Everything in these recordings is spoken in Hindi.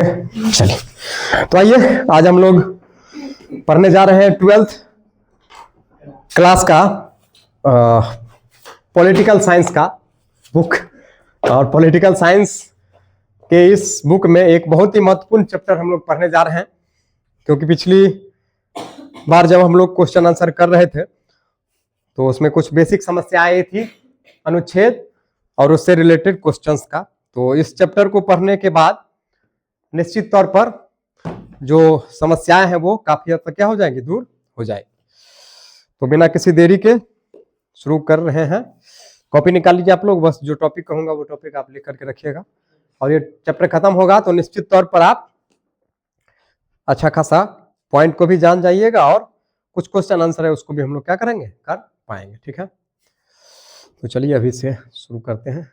चलिए तो आइए आज हम लोग पढ़ने जा रहे हैं 12th क्लास का पॉलिटिकल साइंस का बुक। और पॉलिटिकल साइंस के इस बुक में एक बहुत ही महत्वपूर्ण चैप्टर हम लोग पढ़ने जा रहे हैं, क्योंकि पिछली बार जब हम लोग क्वेश्चन आंसर कर रहे थे तो उसमें कुछ बेसिक समस्याएं आई थी, अनुच्छेद और उससे रिलेटेड क्वेश्चंस का। तो इस चैप्टर को पढ़ने के बाद निश्चित तौर पर जो समस्याएं हैं वो काफी हद तक क्या हो जाएंगी, दूर हो जाएगी। तो बिना किसी देरी के शुरू कर रहे हैं। कॉपी निकाल लीजिए आप लोग, बस जो टॉपिक कहूंगा वो टॉपिक आप लिख करके रखिएगा। और ये चैप्टर खत्म होगा तो निश्चित तौर पर आप अच्छा खासा पॉइंट को भी जान जाइएगा और कुछ क्वेश्चन आंसर है उसको भी हम लोग क्या करेंगे, कर पाएंगे। ठीक है, तो चलिए अभी से शुरू करते हैं।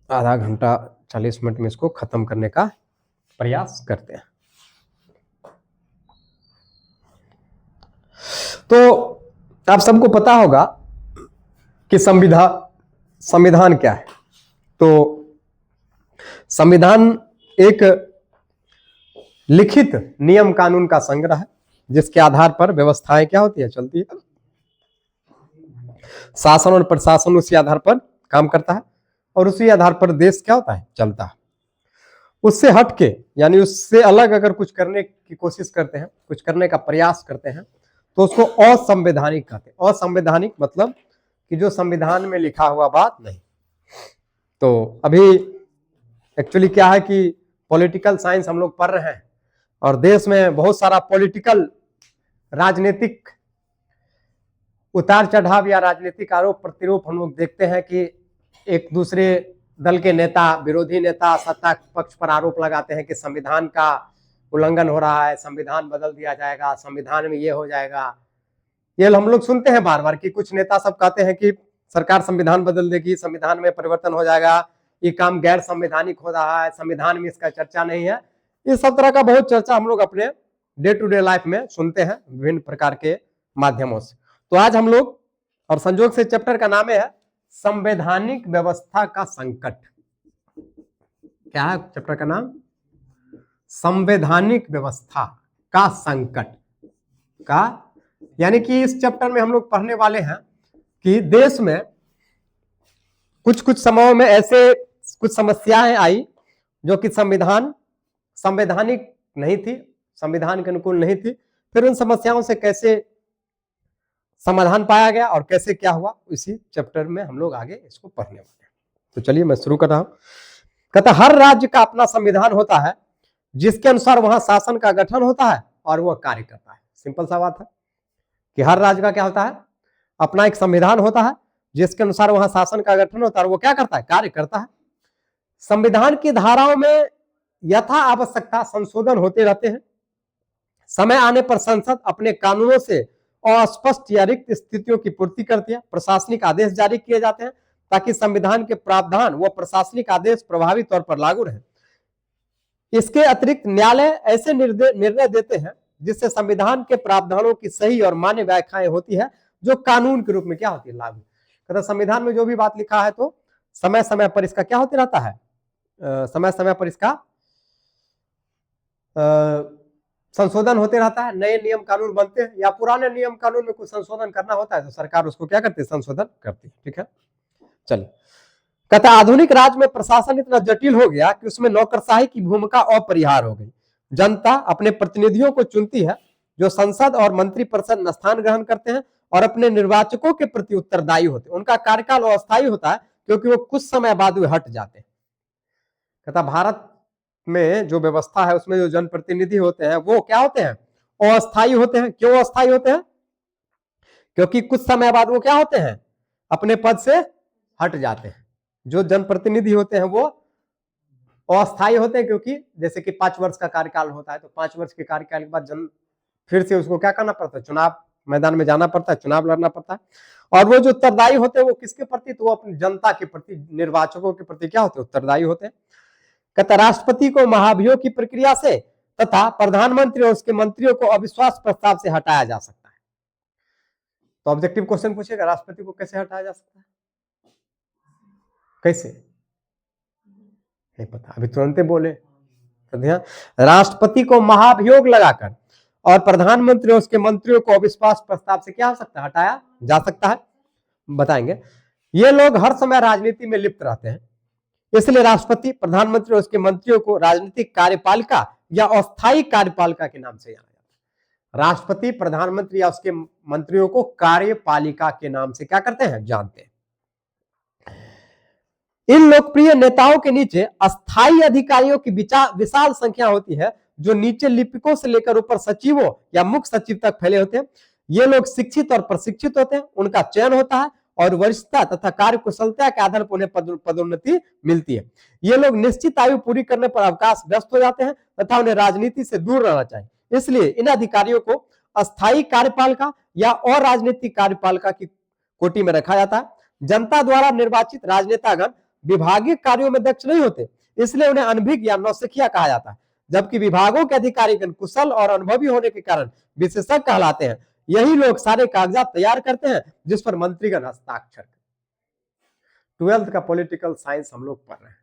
आधा घंटा 40 मिनट में इसको खत्म करने का प्रयास करते हैं। तो आप सबको पता होगा कि संविधान क्या है। तो संविधान एक लिखित नियम कानून का संग्रह है जिसके आधार पर व्यवस्थाएं क्या होती है, चलती है। शासन और प्रशासन उसी आधार पर काम करता है और उसी आधार पर देश क्या होता है, चलता है। उससे हटके यानी उससे अलग अगर कुछ करने की कोशिश करते हैं, कुछ करने का प्रयास करते हैं तो उसको असंवैधानिक कहते हैं। असंवैधानिक मतलब कि जो संविधान में लिखा हुआ बात नहीं। तो अभी एक्चुअली क्या है कि पॉलिटिकल साइंस हम लोग पढ़ रहे हैं और देश में बहुत सारा पॉलिटिकल राजनीतिक उतार चढ़ाव या राजनीतिक आरोप प्रत्यारोप हम लोग देखते हैं कि एक दूसरे दल के नेता, विरोधी नेता सत्ता पक्ष पर आरोप लगाते हैं कि संविधान का उल्लंघन हो रहा है, संविधान बदल दिया जाएगा, संविधान में ये हो जाएगा। ये हम लोग सुनते हैं बार बार कि कुछ नेता सब कहते हैं कि सरकार संविधान बदल देगी, संविधान में परिवर्तन हो जाएगा, ये काम गैर संवैधानिक हो रहा है, संविधान में इसका चर्चा नहीं है। इस सब तरह का बहुत चर्चा हम लोग अपने डे टू डे लाइफ में सुनते हैं विभिन्न प्रकार के माध्यमों से। तो आज हम लोग, और संयोग से चैप्टर का नाम है संवैधानिक व्यवस्था का संकट। क्या है चैप्टर का नाम? संवैधानिक व्यवस्था का संकट का। यानी कि इस चैप्टर में हम लोग पढ़ने वाले हैं कि देश में कुछ कुछ समयों में ऐसे कुछ समस्याएं आई जो कि संवैधानिक नहीं थी, संविधान के अनुकूल नहीं थी। फिर उन समस्याओं से कैसे समाधान पाया गया और कैसे क्या हुआ, इसी चैप्टर में हम लोग आगे इसको पढ़ने वाले हैं। तो चलिए मैं शुरू कर रहा हूं। कहता हर राज्य का अपना संविधान होता है जिसके अनुसार वहां शासन का गठन होता है और वह कार्य करता है। सिंपल सा बात है कि हर राज्य का क्या होता है, अपना एक संविधान होता है जिसके अनुसार वहां शासन का गठन होता है और वो क्या करता है, कार्य करता है। संविधान की धाराओं में यथा आवश्यकता संशोधन होते रहते हैं। समय आने पर संसद अपने कानूनों से अस्पष्ट या रिक्त स्थितियों की पूर्ति करती है। प्रशासनिक आदेश जारी किए जाते हैं ताकि संविधान के प्रावधान व प्रशासनिक आदेश प्रभावी तौर पर लागू रहे। इसके अतिरिक्त न्यायालय ऐसे निर्णय देते हैं जिससे संविधान के प्रावधानों की सही और मान्य व्याख्याएं होती है जो कानून के रूप में क्या होती है, लागू। कहता संविधान में जो भी बात लिखा है तो समय समय पर इसका क्या होते रहता है, समय समय पर इसका संशोधन होते रहता है। नए नियम कानून बनते हैं या पुराने नियम कानून में कुछ संशोधन करना होता है तो सरकार उसको क्या करती है, संशोधन करती है। ठीक है, चलिए। कहता आधुनिक राज्य में प्रशासन इतना जटिल हो गया कि उसमें नौकरशाही की भूमिका अपरिहार्य हो गई। जनता अपने प्रतिनिधियों को चुनती है जो संसद और मंत्रिपरिषद में स्थान ग्रहण करते हैं और अपने निर्वाचकों के प्रति उत्तरदायी होते हैं। उनका कार्यकाल अस्थायी होता है क्योंकि वो कुछ समय बाद वे हट जाते हैं। कहता भारत में जो व्यवस्था है उसमें जो जनप्रतिनिधि होते हैं वो क्या होते हैं, अस्थायी होते हैं। क्यों अस्थायी होते हैं? क्योंकि कुछ समय बाद वो क्या होते हैं, अपने पद से हट जाते हैं। जो जनप्रतिनिधि होते हैं वो अस्थायी होते हैं क्योंकि जैसे कि 5 वर्ष का कार्यकाल होता है तो 5 वर्ष के कार्यकाल के बाद फिर से उसको क्या करना पड़ता है, चुनाव मैदान में जाना पड़ता है, चुनाव लड़ना पड़ता है। और वो जो उत्तरदायी होते हैं वो किसके प्रति, तो वो अपनी जनता के प्रति, निर्वाचकों के प्रति क्या होते हैं, उत्तरदायी होते हैं। कहता राष्ट्रपति को महाभियोग की प्रक्रिया से तथा प्रधानमंत्री और उसके मंत्रियों को अविश्वास प्रस्ताव से हटाया जा सकता है। तो ऑब्जेक्टिव क्वेश्चन पूछेगा, राष्ट्रपति को कैसे हटाया जा सकता है, कैसे नहीं पता, अभी तुरंत बोले राष्ट्रपति को महाभियोग लगाकर और प्रधानमंत्री और उसके मंत्रियों को अविश्वास प्रस्ताव से क्या हो सकता है, हटाया जा सकता है। बताएंगे। ये लोग हर समय राजनीति में लिप्त रहते हैं, इसलिए राष्ट्रपति, प्रधानमंत्री और उसके मंत्रियों को राजनीतिक कार्यपालिका या अस्थायी कार्यपालिका के नाम से जाना जाता है। राष्ट्रपति, प्रधानमंत्री या उसके मंत्रियों को कार्यपालिका के नाम से क्या करते हैं, जानते हैं। इन लोकप्रिय नेताओं के नीचे अस्थायी अधिकारियों की विशाल संख्या होती है, जो नीचे लिपिकों से लेकर ऊपर सचिवों या मुख्य सचिव तक फैले होते हैं। ये लोग शिक्षित और प्रशिक्षित होते हैं, उनका चयन होता है और वरिष्ठता तथा कार्य कुशलता के आधार पर उन्हें पदोन्नति मिलती है। ये लोग निश्चित आयु पूरी करने पर अवकाश ग्रस्त हो जाते हैं तथा उन्हें राजनीति से दूर रहना चाहिए। इसलिए इन अधिकारियों को अस्थायी कार्यपालिका या और राजनीतिक कार्यपालिका की कोटि में रखा जाता है। जनता द्वारा निर्वाचित राजनेतागण विभागीय कार्यों में दक्ष नहीं होते, इसलिए उन्हें अनभिज्ञ या नौसिखिया कहा जाता है, जबकि विभागों के अधिकारीगण कुशल और अनुभवी होने के कारण विशेषज्ञ कहलाते हैं। यही लोग सारे कागजात तैयार करते हैं जिस पर मंत्रीगण हस्ताक्षर। 12th का पॉलिटिकल साइंस हम लोग पढ़ रहे हैं,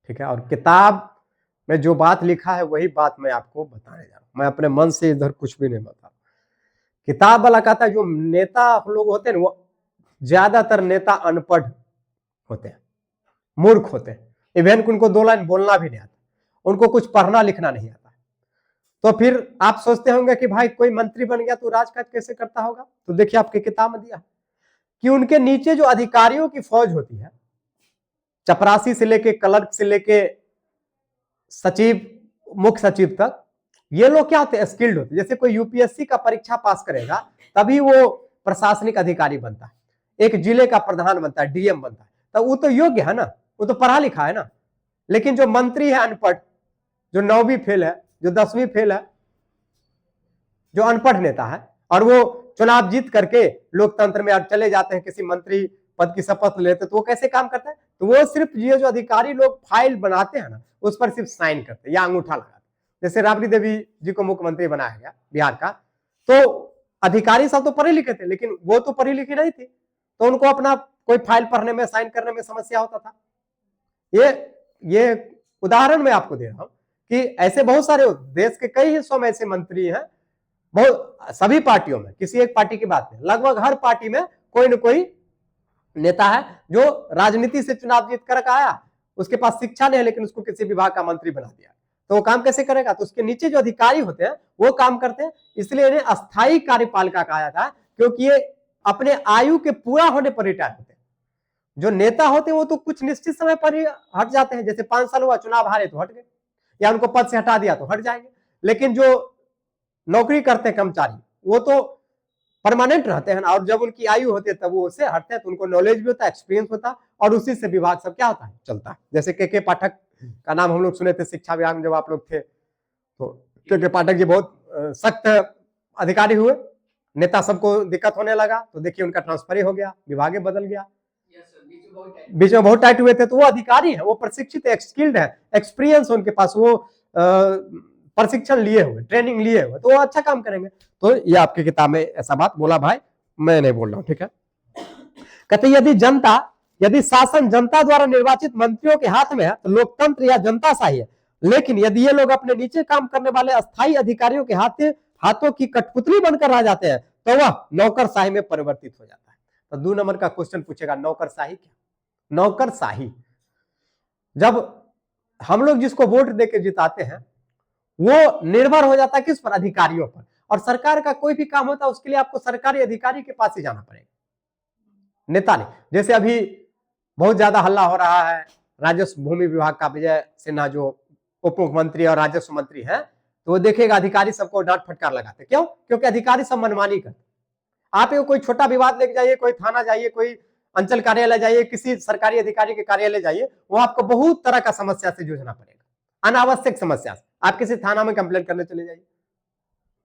ठीक है। और किताब में जो बात लिखा है वही बात मैं आपको बताने जा रहा हूं। मैं अपने मन से इधर कुछ भी नहीं बता रहा। किताब वाला कहता है जो नेता लोग होते हैं वो ज्यादातर नेता अनपढ़ होते हैं, मूर्ख होते हैं, इवन उनको 2 लाइन बोलना भी नहीं आता, उनको कुछ पढ़ना लिखना नहीं आता। तो फिर आप सोचते होंगे कि भाई कोई मंत्री बन गया तो राजकाज कैसे करता होगा। तो देखिए आपके किताब में दिया कि उनके नीचे जो अधिकारियों की फौज होती है, चपरासी से लेके क्लर्क से लेके सचिव, मुख्य सचिव तक, ये लोग क्या होते हैं, स्किल्ड होते हैं। जैसे कोई यूपीएससी का परीक्षा पास करेगा तभी वो प्रशासनिक अधिकारी बनता है, एक जिले का प्रधान बनता है, डीएम बनता है, तो वो तो योग्य है ना, वो तो पढ़ा लिखा है ना। लेकिन जो मंत्री है अनपढ़, जो 9वीं फेल है, जो 10वीं फेल है, जो अनपढ़ नेता है, और वो चुनाव जीत करके लोकतंत्र में चले जाते हैं, किसी मंत्री पद की शपथ लेते, तो वो कैसे काम करते हैं, तो वो सिर्फ ये जो अधिकारी लोग फाइल बनाते हैं ना, उस पर सिर्फ साइन करते हैं या अंगूठा लगाते। जैसे राबड़ी देवी जी को मुख्यमंत्री बनाया गया बिहार का, तो अधिकारी सब तो पढ़े लिखे थे, लेकिन वो तो पढ़ी लिखी नहीं थी, तो उनको अपना कोई फाइल पढ़ने में, साइन करने में समस्या होता था। ये उदाहरण मैं आपको दे रहा हूं कि ऐसे बहुत सारे देश के कई हिस्सों में ऐसे मंत्री हैं, बहुत सभी पार्टियों में, किसी एक पार्टी की बात नहीं, लगभग हर पार्टी में कोई न कोई नेता है जो राजनीति से चुनाव जीत कर आया, उसके पास शिक्षा नहीं है, लेकिन उसको किसी विभाग का मंत्री बना दिया, तो वो काम कैसे करेगा। तो उसके नीचे जो अधिकारी होते हैं वो काम करते हैं, इसलिए इन्हें अस्थायी कार्यपालिका कहा जाता है, क्योंकि ये अपने आयु के पूरा होने पर रिटायर होते हैं। जो नेता होते हैं वो तो कुछ निश्चित समय पर ही हट जाते हैं, जैसे 5 साल हुआ, चुनाव हारे तो हट गए, या उनको पद से हटा दिया तो हट जाएंगे। लेकिन जो नौकरी करते हैं कर्मचारी, वो तो परमानेंट रहते हैं, और जब उनकी आयु होती है तब वो उससे हटते हैं, तो उनको नॉलेज भी होता है, एक्सपीरियंस होता है, और उसी से विभाग सब क्या होता है, चलता है। जैसे के पाठक का नाम हम लोग सुने थे शिक्षा विभाग में जब आप लोग थे, तो के पाठक जी बहुत सख्त अधिकारी हुए, नेता सबको दिक्कत होने लगा, तो देखिए उनका ट्रांसफर ही हो गया, विभाग बदल गया, बीच में बहुत टाइट हुए थे। तो वो अधिकारी है, वो प्रशिक्षित है, स्किल्ड है, एक्सपीरियंस उनके पास, वो प्रशिक्षण लिए हुए, ट्रेनिंग लिए हुए, तो वो अच्छा काम करेंगे। तो ये आपकी किताब में ऐसा बात बोला भाई, मैं नहीं बोल रहा हूं, ठीक है। कहते यदि शासन जनता द्वारा निर्वाचित मंत्रियों के हाथ में है तो लोकतंत्र या जनताशाही है, लेकिन यदि ये लोग अपने नीचे काम करने वाले अस्थायी अधिकारियों के हाथों की कठपुतली बनकर रह जाते हैं तो वह नौकरशाही में परिवर्तित हो जाता है। तो 2 नंबर का क्वेश्चन पूछेगा, नौकरशाही क्या? नौकरशाही, जब हम लोग जिसको वोट देके जिताते हैं वो निर्भर हो जाता है किस पर, अधिकारियों पर। और सरकार का कोई भी काम होता है उसके लिए आपको सरकारी अधिकारी के पास ही जाना पड़ेगा, नेता नहीं। जैसे अभी बहुत ज्यादा हल्ला हो रहा है, राजस्व भूमि विभाग का विजय सिन्हा जो उप मुख्यमंत्री और राजस्व मंत्री हैं, तो वो देखेगा अधिकारी सबको डांट फटकार लगाते, क्यों? क्योंकि अधिकारी सब मनमानी करते। आप कोई छोटा विवाद लेके जाइए, कोई थाना जाइए, कोई अंचल कार्यालय जाइए, किसी सरकारी अधिकारी के कार्यालय जाइए, वो आपको बहुत तरह का समस्या से जूझना पड़ेगा, अनावश्यक समस्या से। आप किसी थाना में कंप्लेन करने चले जाइए,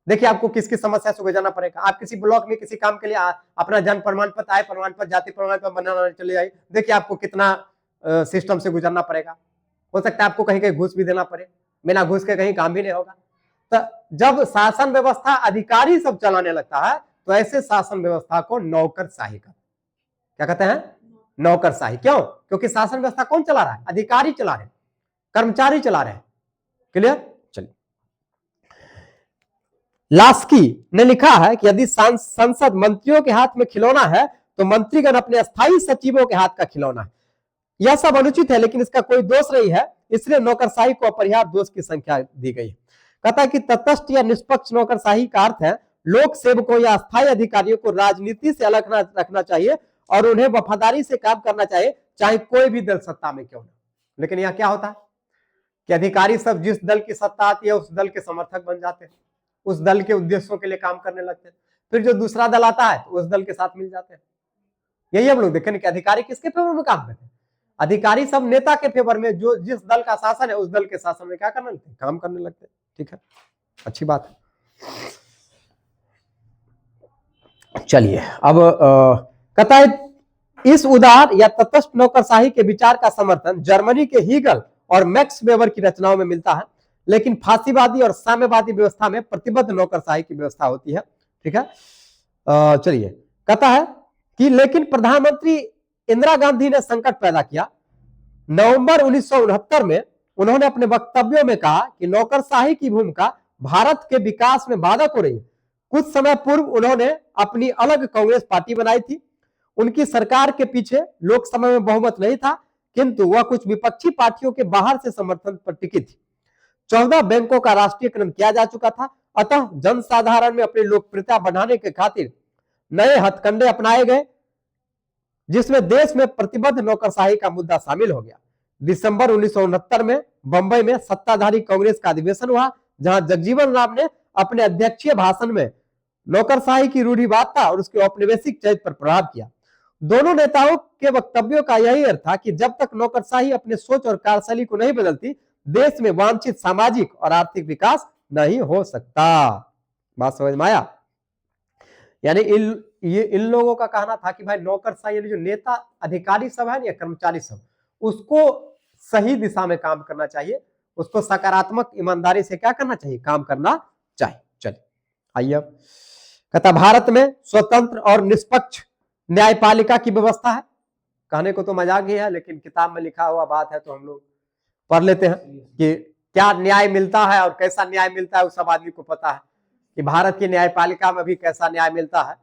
देखिए आपको किसकी समस्या से गुजरना पड़ेगा। आप किसी ब्लॉक में किसी काम के लिए अपना जन्म प्रमाण पत्र, आय प्रमाण पत्र, जाति प्रमाण पत्र बनाने चले जाइए, देखिए आपको कितना सिस्टम से गुजरना पड़ेगा। हो सकता है आपको कहीं कहीं घूस भी देना पड़े, बिना घूस के कहीं काम भी नहीं होगा। तो जब शासन व्यवस्था अधिकारी सब चलाने लगता है तो ऐसे शासन व्यवस्था को नौकरशाही का क्या कहते हैं, नौकरशाही। क्यों? क्योंकि शासन व्यवस्था कौन चला रहा है, अधिकारी चला रहे हैं, कर्मचारी चला रहे हैं, क्लियर। चलिए, लास्की ने लिखा है कि यदि संसद मंत्रियों के हाथ में खिलौना है तो मंत्रीगण अपने अस्थायी सचिवों के हाथ का खिलौना है। यह सब अनुचित है, लेकिन इसका कोई दोष नहीं है, इसलिए नौकरशाही को अपरिहार्य दोष की संख्या दी गई। कहता है कि तटस्थ या निष्पक्ष नौकरशाही का अर्थ है लोक सेवकों या अस्थायी अधिकारियों को राजनीति से अलग रखना चाहिए और उन्हें वफादारी से काम करना चाहिए, चाहे कोई भी दल सत्ता में क्यों ना। लेकिन यह क्या होता है कि अधिकारी सब जिस दल की सत्ता आती है उस दल के समर्थक बन जाते हैं, उस दल के उद्देश्यों के लिए काम करने लगते हैं, फिर जो दूसरा दल आता है तो उस दल के साथ मिल जाते हैं। यही हम लोग देखें कि अधिकारी किसके फेवर में काम करते हैं, अधिकारी सब नेता के फेवर में, जो जिस दल का शासन है उस दल के शासन में क्या करने लगते हैं, काम करने लगते हैं। ठीक है, अच्छी बात है। चलिए, अब कहता है इस उदार या तटस्थ नौकरशाही के विचार का समर्थन जर्मनी के हीगल और मैक्स वेबर की रचनाओं में मिलता है, लेकिन फांसीवादी और साम्यवादी व्यवस्था में प्रतिबद्ध नौकरशाही की व्यवस्था होती है। ठीक है, चलिए, कहता है कि लेकिन प्रधानमंत्री इंदिरा गांधी ने संकट पैदा किया। नवंबर 1969 में उन्होंने अपने वक्तव्यों में कहा कि नौकरशाही की भूमिका भारत के विकास में बाधक हो रही है। कुछ समय पूर्व उन्होंने अपनी अलग कांग्रेस पार्टी बनाई थी। उनकी सरकार के पीछे लोकसभा में बहुमत नहीं था, किंतु वह कुछ विपक्षी पार्टियों के बाहर से समर्थन पर टिकी थी। 14 बैंकों का राष्ट्रीयकरण किया जा चुका था, अतः जनसाधारण में अपनी लोकप्रियता बढ़ाने के खातिर नए हथकंडे अपनाए गए, जिसमें देश में प्रतिबद्ध नौकरशाही का मुद्दा शामिल हो गया। दिसंबर 1969 में बंबई में सत्ताधारी कांग्रेस का अधिवेशन हुआ, जहां जगजीवन राम ने अपने अध्यक्षीय भाषण में नौकरशाही की रूढ़िवादिता और उसके औपनिवेशिक चरित्र पर प्रभाव किया। दोनों नेताओं के वक्तव्यों का यही अर्थ था कि जब तक नौकरशाही अपने सोच और कार्यशैली को नहीं बदलती, देश में वांछित सामाजिक और आर्थिक विकास नहीं हो सकता। बात समझ में आया? यानी इन लोगों का कहना था कि भाई नौकरशाही, जो नेता अधिकारी सब है या कर्मचारी सब, उसको सही दिशा में काम करना चाहिए, उसको सकारात्मक ईमानदारी से क्या करना चाहिए, काम करना चाहिए। चलिए, आइए, अब कहता भारत में स्वतंत्र और निष्पक्ष न्यायपालिका की व्यवस्था है। कहने को तो मजाक ही है, लेकिन किताब में लिखा हुआ बात है तो हम लोग पढ़ लेते हैं कि क्या न्याय मिलता है और कैसा न्याय मिलता है, उस सब आदमी को पता है कि भारत की न्यायपालिका में भी कैसा न्याय मिलता है,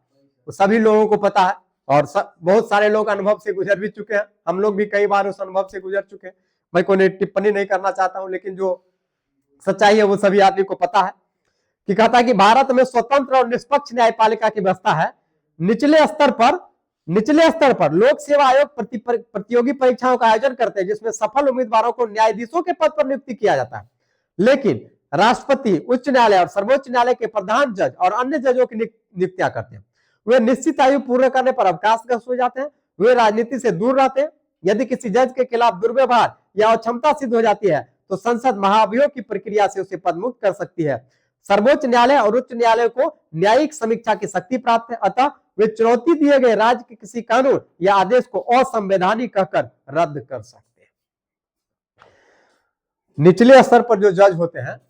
वो सभी लोगों को पता है। और बहुत सारे लोग अनुभव से गुजर भी चुके हैं, हम लोग भी कई बार उस अनुभव से गुजर चुके हैं। मैं कोई टिप्पणी नहीं करना चाहता हूं, लेकिन जो सच्चाई है वो सभी आदमी को पता है कि कहता है कि भारत में स्वतंत्र और निष्पक्ष न्यायपालिका की व्यवस्था है। निचले स्तर पर लोक सेवा आयोग प्रतियोगी परीक्षाओं का आयोजन करते हैं, जिसमें सफल उम्मीदवारों को न्यायाधीशों के पद पर नियुक्ति किया जाता है। लेकिन राष्ट्रपति, उच्च न्यायालय और सर्वोच्च न्यायालय के प्रधान जज और अन्य जजों की नियुक्तियां करते हैं। वे निश्चित आयु पूर्ण करने पर अवकाशग्रस्त हो जाते हैं। वे राजनीति से दूर रहते हैं। यदि किसी जज के खिलाफ दुर्व्यवहार या अक्षमता सिद्ध हो जाती है तो संसद महाभियोग की प्रक्रिया से उसे पदमुक्त कर सकती है। सर्वोच्च न्यायालय और उच्च न्यायालय को न्यायिक समीक्षा की शक्ति प्राप्त है, अतः वे चुनौती दिए गए राज्य के किसी कानून या आदेश को असंवैधानिक कहकर रद्द कर सकते हैं। निचले स्तर पर जो जज होते हैं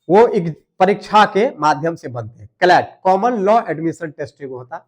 वो एक परीक्षा के माध्यम से बनते हैं। CLAT, common law admission test होता है,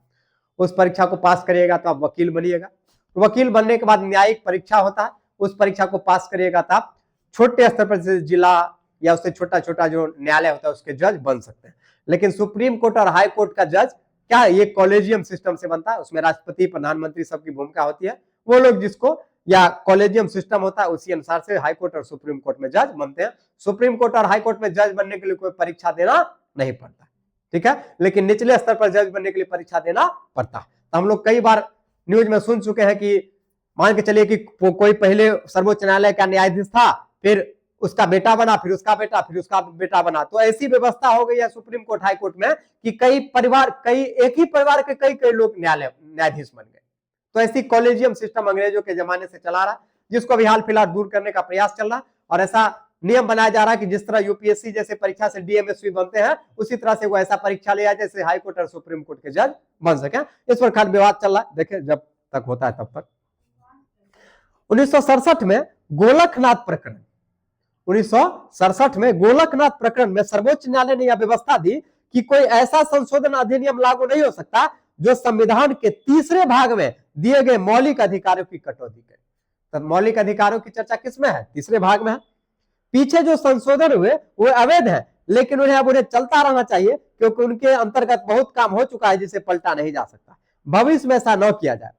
उस परीक्षा को पास करिएगा तो आप वकील बनिएगा। वकील बनने के बाद न्यायिक परीक्षा होता है, उस परीक्षा को पास करिएगा तो आप छोटे स्तर पर जिला या उससे छोटा छोटा जो न्यायालय होता है उसके जज बन सकते हैं। लेकिन सुप्रीम कोर्ट और हाई कोर्ट का जज क्या है, ये कॉलेजियम सिस्टम से बनता है, उसमें राष्ट्रपति, प्रधानमंत्री सबकी भूमिका होती है। वो लोग जिसको, या कॉलेजियम सिस्टम होता है, उसी अनुसार से हाई कोर्ट और सुप्रीम कोर्ट में जज बनते हैं। सुप्रीम कोर्ट और हाई कोर्ट में जज बनने के लिए कोई परीक्षा देना नहीं पड़ता, ठीक है, लेकिन निचले स्तर पर जज बनने के लिए परीक्षा देना पड़ता है। तो हम लोग कई बार न्यूज में सुन चुके हैं कि मान के चलिए कि कोई पहले सर्वोच्च न्यायालय का न्यायाधीश था, फिर उसका बेटा बना, फिर उसका बेटा, फिर उसका बेटा बना। तो ऐसी व्यवस्था हो गई है सुप्रीम कोर्ट, हाई कोर्ट में कि एक ही परिवार के कई लोग न्यायाधीश बन गए। तो ऐसी कॉलेजियम सिस्टम अंग्रेजों के जमाने से चला रहा, जिसको अभी हाल फिलहाल दूर करने का प्रयास चल रहा। और ऐसा नियम बनाया जा रहा है कि जिस तरह यूपीएससी जैसे परीक्षा से डीएमएसपी बनते हैं, उसी तरह से वो ऐसा परीक्षा ले आए जैसे हाई कोर्ट और सुप्रीम कोर्ट के जज बन सके। इस पर खाद विवाद चल रहा है, देखे जब तक होता है तब तक। 1967 में गोलकनाथ प्रकरण, 1967 में गोलकनाथ प्रकरण में सर्वोच्च न्यायालय ने यह व्यवस्था दी कि कोई ऐसा संशोधन अधिनियम लागू नहीं हो सकता जो संविधान के तीसरे भाग में दिए गए मौलिक अधिकारों की कटौती करे। तो मौलिक अधिकारों की चर्चा किसमें है? तीसरे भाग में है। पीछे जो संशोधन हुए वो अवैध है, लेकिन उन्हें चलता रहना चाहिए, क्योंकि उनके अंतर्गत बहुत काम हो चुका है जिसे पलटा नहीं जा सकता। भविष्य में ऐसा न किया जाए।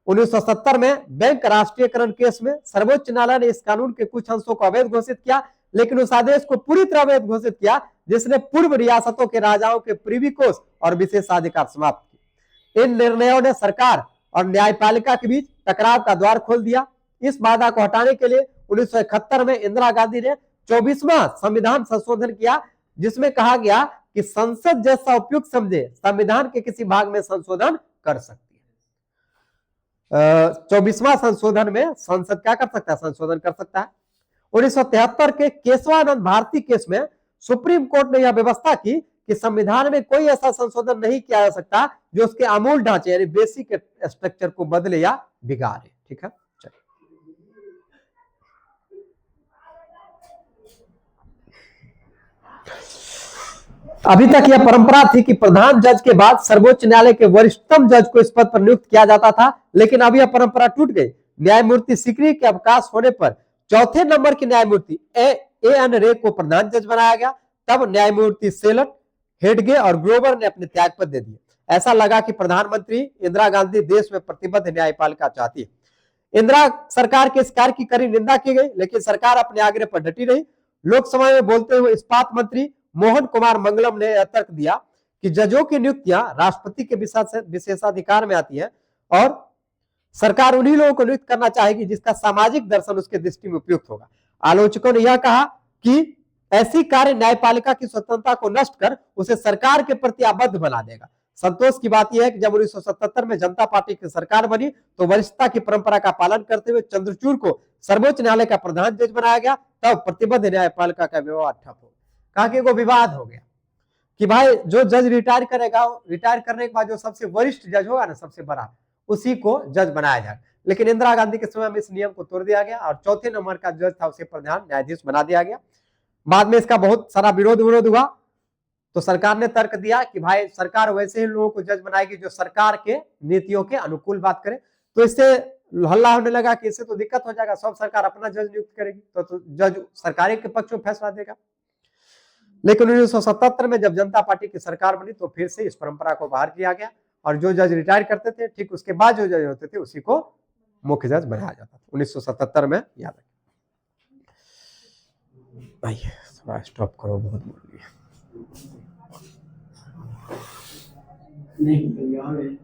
1970 में बैंक राष्ट्रीयकरण केस में सर्वोच्च न्यायालय ने इस कानून के कुछ अंशों को अवैध घोषित किया, लेकिन उस आदेश को पूरी तरह अवैध घोषित किया जिसने पूर्व रियासतों के राजाओं के प्रिवी कोष और विशेषाधिकार समाप्त किए। इन निर्णयों ने सरकार और न्यायपालिका के बीच टकराव का द्वार खोल दिया। इस बाधा को हटाने के लिए 1971 में इंदिरा गांधी ने 24वां संविधान संशोधन किया, जिसमें कहा गया कि संसद जैसा उपयुक्त समझे संविधान के किसी भाग में संशोधन कर सकती है। 24वां संशोधन में संसद क्या कर सकता है? संशोधन कर सकता है। 1973 के केशवानंद भारती केस में सुप्रीम कोर्ट ने यह व्यवस्था की कि संविधान में कोई ऐसा संशोधन नहीं किया जा सकता जो उसके आमूल ढांचे यानी बेसिक स्ट्रक्चर को बदले या बिगाड़े। ठीक है, अभी तक यह परंपरा थी कि प्रधान जज के बाद सर्वोच्च न्यायालय के वरिष्ठतम जज को इस पद पर नियुक्त किया जाता था, लेकिन अब यह परंपरा टूट गई। न्यायमूर्ति सीकरी के अवकाश होने पर चौथे नंबर के न्यायमूर्ति एएन रे को प्रधान जज बनाया गया। तब न्यायमूर्ति सेलट, हेडगे और ग्रोवर ने अपने त्यागपत्र दे दिए। ऐसा लगा कि प्रधानमंत्री इंदिरा गांधी देश में प्रतिबद्ध न्यायपालिका चाहती है। इंदिरा सरकार के इस कार्य की कड़ी निंदा की गई, लेकिन सरकार अपने आग्रह पर डटी रही। लोकसभा में बोलते हुए इस्पात मंत्री मोहन कुमार मंगलम ने यह तर्क दिया कि जजों की नियुक्तियां राष्ट्रपति के विशेषाधिकार में आती है और सरकार उन्हीं लोगों को नियुक्त करना चाहेगी जिसका सामाजिक दर्शन उसके दृष्टि में उपयुक्त होगा। आलोचकों ने यह कहा कि ऐसी कार्य न्यायपालिका की स्वतंत्रता को नष्ट कर उसे सरकार के प्रति आबद्ध बना देगा। संतोष की बात यह है कि जब 1977 में जनता पार्टी की सरकार बनी तो वरिष्ठता की परंपरा का पालन करते हुए चंद्रचूड़ को सर्वोच्च न्यायालय का प्रधान जज बनाया गया। तब प्रतिबद्ध न्यायपालिका का व्यवहार ठप हो, कहा कि वो विवाद हो गया कि भाई जो जज रिटायर करेगा, रिटायर करने के बाद जो सबसे वरिष्ठ जज होगा ना, सबसे बड़ा, उसी को जज बनाया जाए। लेकिन इंदिरा गांधी के समय में इस नियम को तोड़ दिया गया और चौथे नंबर का जज था उसे प्रधान न्यायाधीश बना दिया गया। बाद में इसका बहुत सारा विरोध हुआ तो सरकार ने तर्क दिया कि भाई सरकार वैसे ही लोगों को जज बनाएगी जो सरकार के नीतियों के अनुकूल बात करे। तो इससे हल्ला होने लगा कि इससे तो दिक्कत हो जाएगा, सब सरकार अपना जज नियुक्त करेगी तो जज सरकारी के पक्ष में फैसला देगा। लेकिन 1977 में जब जनता पार्टी की सरकार बनी तो फिर से इस परंपरा को बाहर किया गया और जो जज रिटायर करते थे ठीक उसके बाद जो जज होते थे उसी को मुख्य जज बनाया जाता था 1977 में। याद रखिए। थोड़ा स्टॉप करो, बहुत बोल रही है। नहीं